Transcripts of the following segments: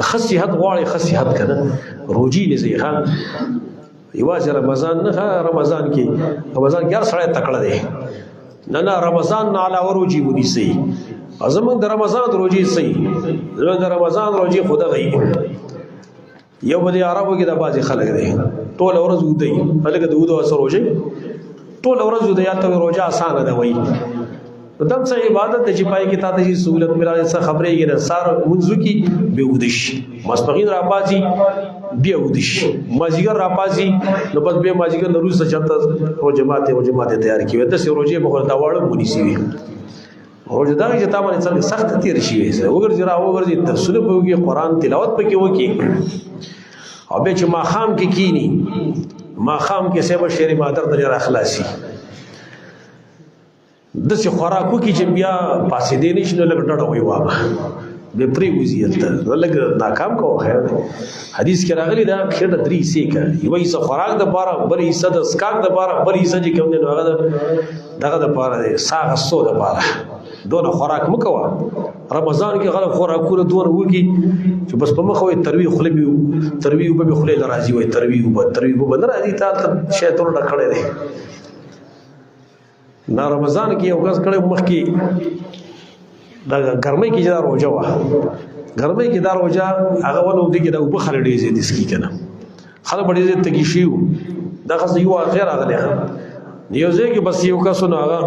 که ښه صحت غواړې ښه صحت که نه روجي نیسئ ښه یوازې رمضان نه رمضان کې هر سړی تکړه دی نه رمضان نه علاوه روجي ونیسئ زمونږ د رمضان روجي صحیح زمونږ د رمضان روجي خو دغه یو به د عربو کې د بعضې خلک دی ټوله ورځ ودی هلکه د ودو اثر روژې ټوله ورځ ودی هلته روژه اسانه ده وایي نو دم څه عبادت دی چې پای کې تا ته چې سهولت میلاړې څه خبرېږي نه سار لمونځ وکړي بیا ویده شي ماسپښین راپاڅي بیا ویده شي مازدیګر راپاڅي نو بس بیا مازدیګر نه وروسته چېرته روژه ماتې تیار کړي وي داسې روژې به خو دا واړه ونیسي وي روژه دغه چې تا باندې څنګه سخته تېره شوې وګرځي راوګرځي درسونه به وکړي قرآن تلاوت پکې وکړي او بیا چې ماښام کې کینی ماښام کې صاحب شعر مادر درې راخلاصي داسې خوراک وکړي چې بیا پاسېدی نه شي نو لږ ډډه ویوامه بیا پرېوځي هلته لږ ناکام کوه خیر دی حدیث کې راغلي دا خېټه درې حصې کوي یوه حصه خوراک دپاره بل حصه د څښاک دپاره بل حصه چې کوم دی نو هغه دغه دپاره دی ساه اخیستو دپاره دونه خوراک مه کوه رمضان کې غلط خوراکونه دونه وکړي چې بس په مخه وایي تروی اوبه مې خولې له راځي وایي تروی اوبه نه راځي تا هلته شیطان ډک کړی دی نه رمضان کې یو کس کړی مخکې دا ګرمۍ کې چې دا روژه وه ګرمۍ کې دا روژه هغه ونه دی کې دا اوبه خلک ډېر زیات څښي که نه خلک به ډېر زیات تږي شوي وو دغسې یو واقع راغلی یو ځای کې بس یو کس نو هغه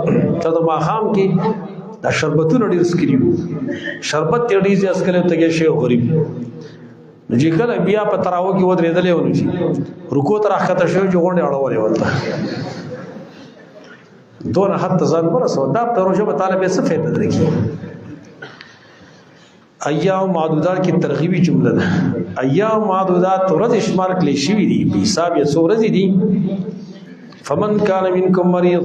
ته د ماښام کې دا شربتونه ډېر څښلي وو شربت یې ډېر زیات څښلی و تږی شوی غریب نو چې کله بیا په تراوه کې ودرېدلی و نو چې رکو ته راښکته شوی چې غونډې اړولې ورته دونه حد ته ځان ورسوه دا په روژه به تعالی بیا څه فایده درکړي ایام معدودات کې ترغیبي جمله ده ایام معدودات ورځې شمار کړل شوي دي په حساب یې څو ورځې دي فمن کان منکم مریض